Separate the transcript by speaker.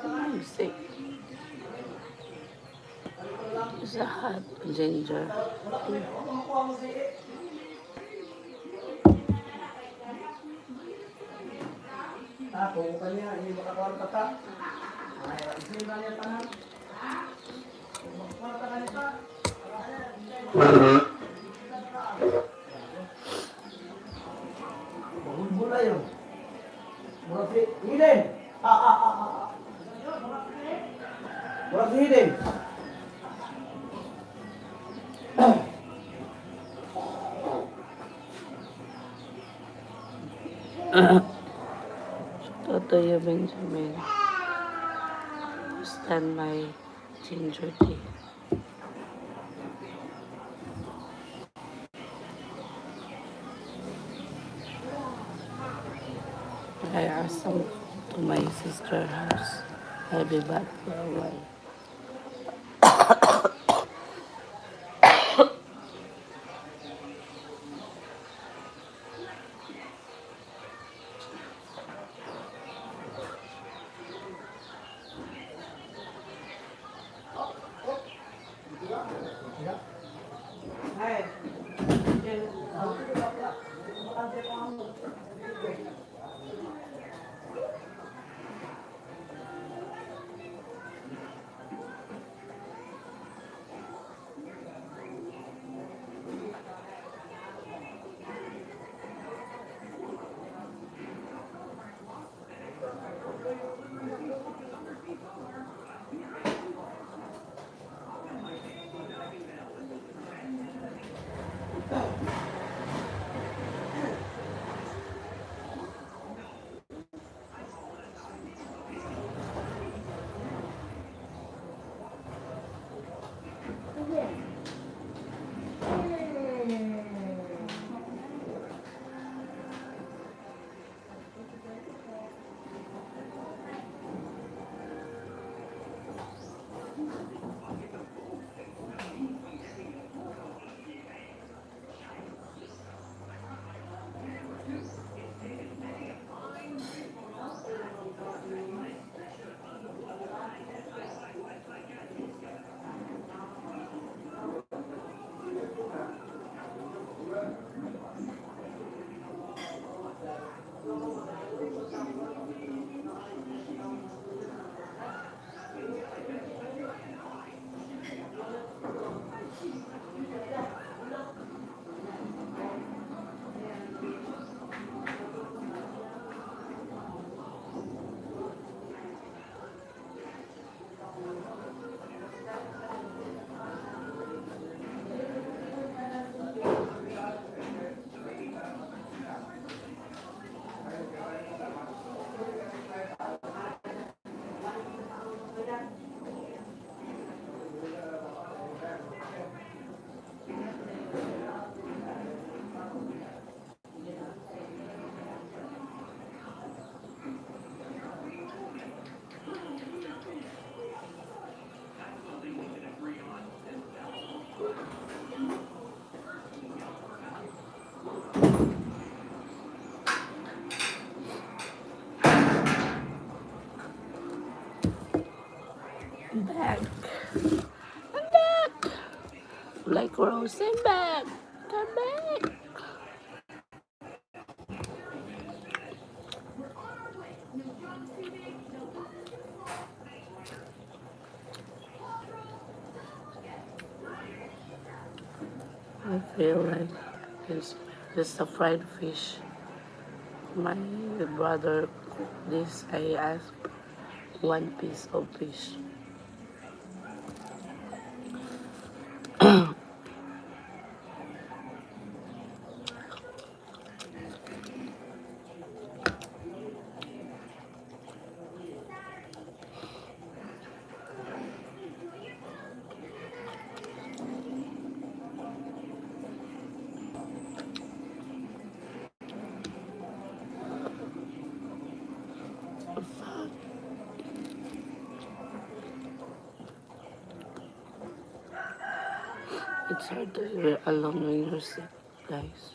Speaker 1: I'm sick. It's a hot ginger tea. Totoyo Benjamin. Stand my ginger tea. I asked some to my sister's house. I'll be back for a while. I'm back. I'm back. Like Rose, I'm back. Come back. I feel like this a fried fish. My brother cooked this. I asked one piece of fish. It's hard to hear alone when you're sick, guys.